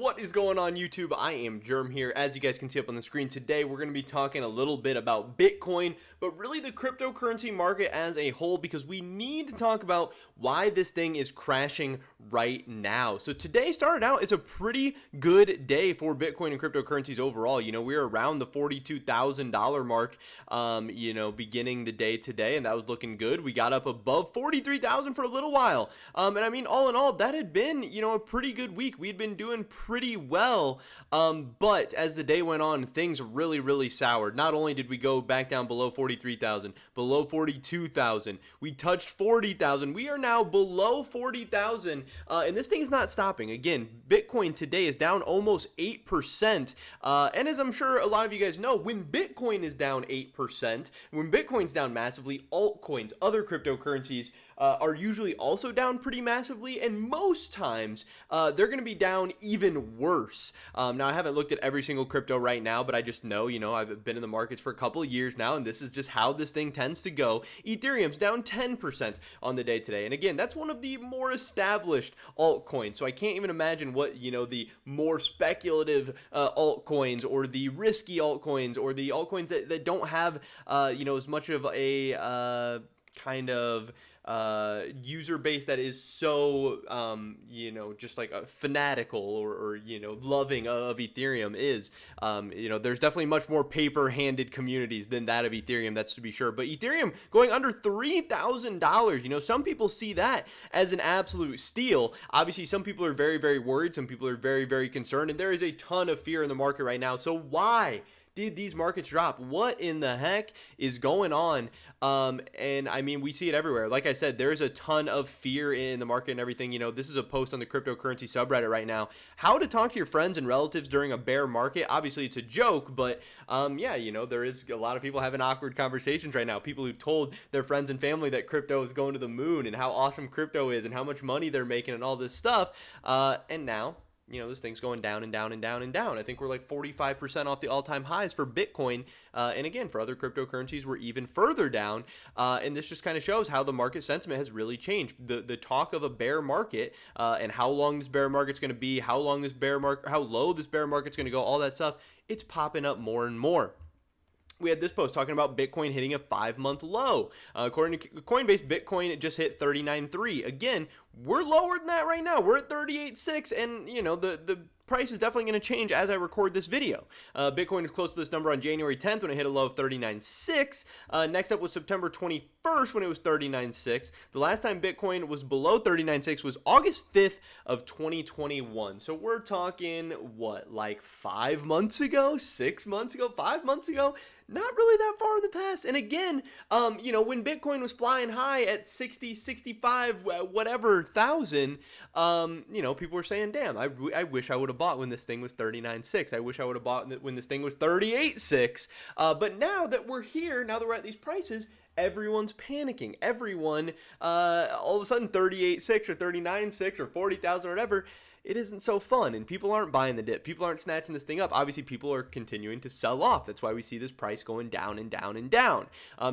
What is going on, YouTube? I am Germ here. As you guys can see up on the screen today, we're going to be talking a little bit about Bitcoin, but really the cryptocurrency market as a whole, because we need to talk about why this thing is crashing right now. So today started out as a pretty good day for Bitcoin and cryptocurrencies overall. You know, we're around the $42,000 mark, beginning the day today, and that was looking good. We got up above 43,000 for a little while. And I mean, all in all, that had been, a pretty good week. We'd been doing pretty well. But as the day went on, things really soured. Not only did we go back down below 43,000, below 42,000, we touched 40,000. We are now below 40,000. And this thing is not stopping. Again, Bitcoin today is down almost 8%. And as I'm sure a lot of you guys know, when Bitcoin is down 8%, when Bitcoin's down massively, altcoins, other cryptocurrencies, are usually also down pretty massively, and most times they're going to be down even worse. Now, I haven't looked at every single crypto right now, but I just know, I've been in the markets for a couple of years now, and this is just how this thing tends to go. Ethereum's down 10% on the day today, and again, that's one of the more established altcoins, so I can't even imagine what, the more speculative altcoins, or the risky altcoins, or the altcoins that don't have, as much of a kind of user base that is so just like a fanatical or loving of Ethereum is. There's definitely much more paper-handed communities than that of Ethereum, that's to be sure. But Ethereum going under $3,000, some people see that as an absolute steal. Obviously, some people are very worried, some people are very concerned, and there is a ton of fear in the market right now. So why did these markets drop? What in the heck is going on? And I mean, we see it everywhere. Like I said, there's a ton of fear in the market and everything. This is a post on the cryptocurrency subreddit right now. How to talk to your friends and relatives during a bear market. Obviously, it's a joke, but there is a lot of people having awkward conversations right now. People who told their friends and family that crypto is going to the moon and how awesome crypto is and how much money they're making and all this stuff. And now, this thing's going down and down and down and down. I think we're like 45% off the all-time highs for Bitcoin. And again, for other cryptocurrencies, we're even further down. And this just kind of shows how the market sentiment has really changed. The talk of a bear market and how long this bear market's going to be, how low this bear market's going to go, all that stuff, it's popping up more and more. We had this post talking about Bitcoin hitting a 5-month low. According to Coinbase, Bitcoin just hit 39.3. Again, we're lower than that right now. We're at 38.6, and the price is definitely going to change as I record this video. Bitcoin was close to this number on January 10th when it hit a low of 39.6. Next up was September 21st when it was 39.6. The last time Bitcoin was below 39.6 was August 5th of 2021. So we're talking, like 5 months ago, 6 months ago, 5 months ago? Not really that far in the past. And again, when Bitcoin was flying high at 60, 65, whatever thousand, people were saying, damn, I wish I would have bought when this thing was 39.6. I wish I would have bought when this thing was 38.6. But now that we're here, now that we're at these prices, everyone's panicking. Everyone, all of a sudden 38.6 or 39.6 or 40,000 or whatever, it isn't so fun, and people aren't buying the dip. People aren't snatching this thing up. Obviously, people are continuing to sell off. That's why we see this price going down and down and down.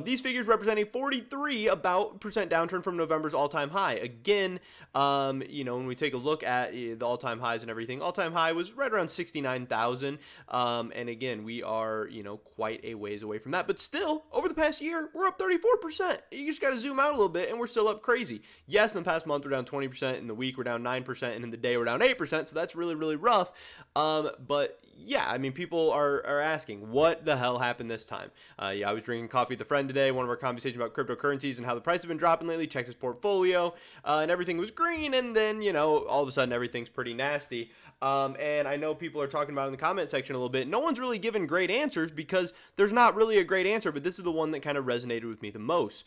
These figures represent a 43% downturn from November's all-time high. Again, when we take a look at the all-time highs and everything, all-time high was right around 69,000. And again, we are, quite a ways away from that. But still, over the past year, we're up 34%. You just got to zoom out a little bit, and we're still up crazy. Yes, in the past month, we're down 20%. In the week, we're down 9%. And in the day, we're down 8%, so that's really rough. But yeah, I mean, people are asking, what the hell happened this time? I was drinking coffee with a friend today. One of our conversations about cryptocurrencies and how the price has been dropping lately. Checks his portfolio, and everything was green, and then all of a sudden everything's pretty nasty. And I know people are talking about it in the comment section a little bit. No one's really given great answers because there's not really a great answer, but this is the one that kind of resonated with me the most.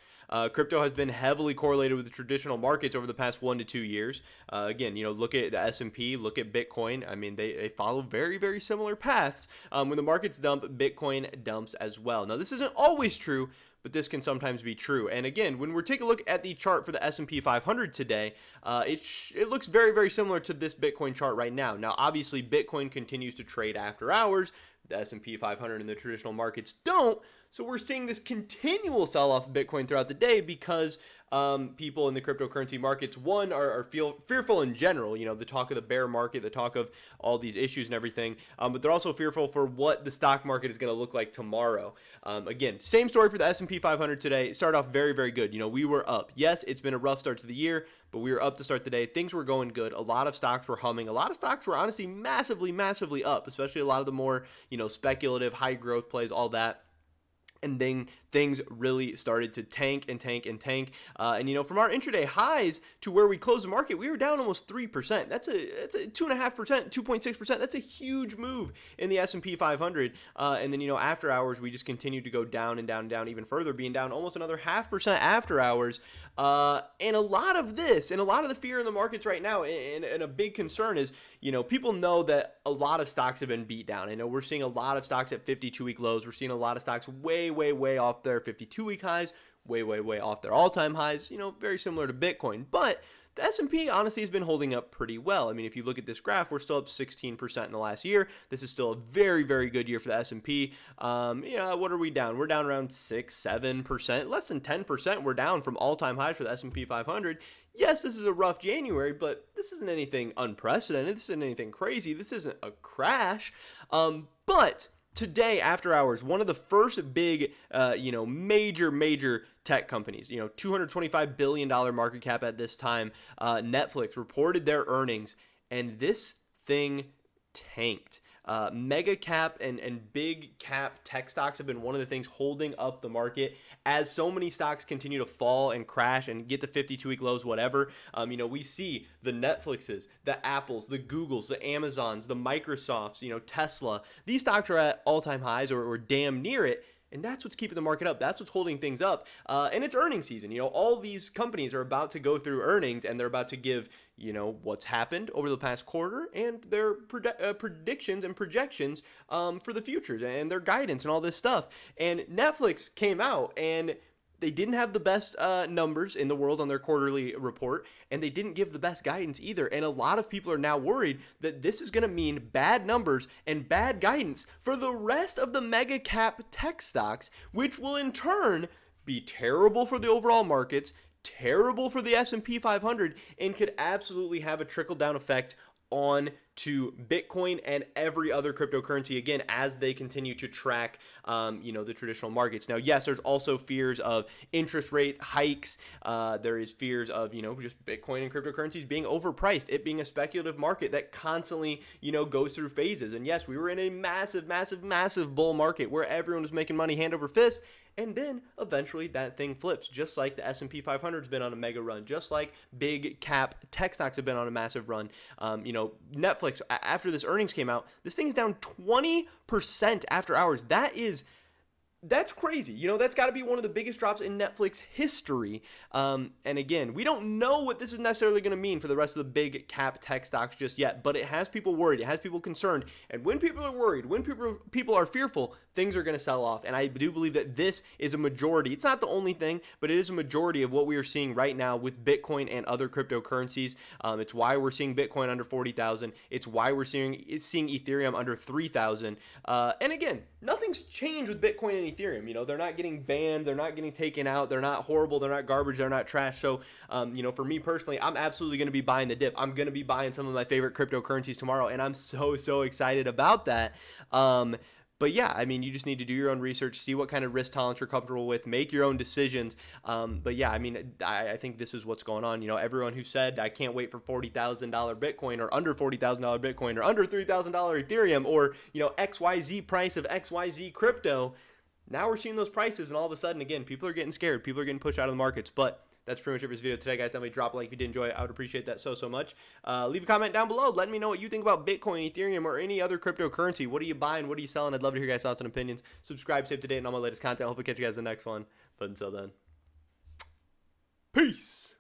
Crypto has been heavily correlated with the traditional markets over the past 1 to 2 years. Again, look at the S&P, look at Bitcoin. I mean, they follow very similar paths. When the markets dump, Bitcoin dumps as well. Now, this isn't always true, but this can sometimes be true. And again, when we take a look at the chart for the S&P 500 today, it looks very similar to this Bitcoin chart right now. Now, obviously, Bitcoin continues to trade after hours. The S&P 500 and the traditional markets don't. So we're seeing this continual sell-off of Bitcoin throughout the day because people in the cryptocurrency markets, one, are fearful in general, the talk of the bear market, the talk of all these issues and everything, but they're also fearful for what the stock market is going to look like tomorrow. Again, same story for the S&P 500 today. It started off very, very good. We were up. Yes, it's been a rough start to the year, but we were up to start the day. Things were going good. A lot of stocks were humming. A lot of stocks were honestly massively, massively up, especially a lot of the more, speculative, high growth plays, all that. And then things really started to tank and tank and tank. And from our intraday highs to where we closed the market, we were down almost 3%. That's a 2.5%, 2.6%. That's a huge move in the S&P 500. And then, after hours, we just continued to go down and down and down even further, being down almost another 0.5% after hours. And a lot of this and a lot of the fear in the markets right now, and a big concern is, people know that a lot of stocks have been beat down. I know we're seeing a lot of stocks at 52-week lows. We're seeing a lot of stocks way, way, way off their 52-week highs, way, way, way off their all-time highs, very similar to Bitcoin. But the S&P honestly has been holding up pretty well. I mean, if you look at this graph, we're still up 16% in the last year. This is still a very, very good year for the S&P. What are we down? We're down around 6-7%, less than 10%. We're down from all-time highs for the S&P 500. Yes, this is a rough January, but this isn't anything unprecedented. This isn't anything crazy. This isn't a crash. But today, after hours, one of the first big, major tech companies, $225 billion market cap at this time, Netflix reported their earnings, and this thing tanked. Mega cap and big cap tech stocks have been one of the things holding up the market as so many stocks continue to fall and crash and get to 52-week lows, whatever. We see the Netflixes, the Apples, the Googles, the Amazons, the Microsofts, Tesla. These stocks are at all-time highs or damn near it. And that's what's keeping the market up. That's what's holding things up. And it's earnings season. All these companies are about to go through earnings, and they're about to give, what's happened over the past quarter and their predictions and projections for the futures and their guidance and all this stuff. And Netflix came out, and they didn't have the best numbers in the world on their quarterly report, and they didn't give the best guidance either. And a lot of people are now worried that this is going to mean bad numbers and bad guidance for the rest of the mega cap tech stocks, which will in turn be terrible for the overall markets, terrible for the S&P 500, and could absolutely have a trickle-down effect on to Bitcoin and every other cryptocurrency, again, as they continue to track, the traditional markets. Now, yes, there's also fears of interest rate hikes. There is fears of, just Bitcoin and cryptocurrencies being overpriced, it being a speculative market that constantly, goes through phases. And yes, we were in a massive, massive, massive bull market where everyone was making money hand over fist. And then eventually that thing flips, just like the S&P 500 has been on a mega run, just like big cap tech stocks have been on a massive run. Netflix, after this earnings came out, this thing is down 20% after hours. That's crazy. That's got to be one of the biggest drops in Netflix history. And again, we don't know what this is necessarily going to mean for the rest of the big cap tech stocks just yet, but it has people worried. It has people concerned. And when people are worried, when people are fearful, things are going to sell off. And I do believe that this is a majority. It's not the only thing, but it is a majority of what we are seeing right now with Bitcoin and other cryptocurrencies. It's why we're seeing Bitcoin under 40,000. It's why we're seeing Ethereum under 3,000. And again, nothing's changed with Bitcoin and Ethereum. They're not getting banned, they're not getting taken out, they're not horrible, they're not garbage, they're not trash. So, for me personally, I'm absolutely going to be buying the dip. I'm going to be buying some of my favorite cryptocurrencies tomorrow, and I'm so excited about that. But yeah, you just need to do your own research, see what kind of risk tolerance you're comfortable with, make your own decisions. But yeah, I think this is what's going on. Everyone who said, I can't wait for $40,000 Bitcoin or under $40,000 Bitcoin or under $3,000 Ethereum or, XYZ price of XYZ crypto. Now we're seeing those prices, and all of a sudden, again, people are getting scared. People are getting pushed out of the markets. But that's pretty much it for this video today, guys. Definitely drop a like if you did enjoy it. I would appreciate that so much. Leave a comment down below. Let me know what you think about Bitcoin, Ethereum, or any other cryptocurrency. What are you buying? What are you selling? I'd love to hear your guys' thoughts and opinions. Subscribe, stay up to date on all my latest content. I hope to catch you guys in the next one. But until then, peace.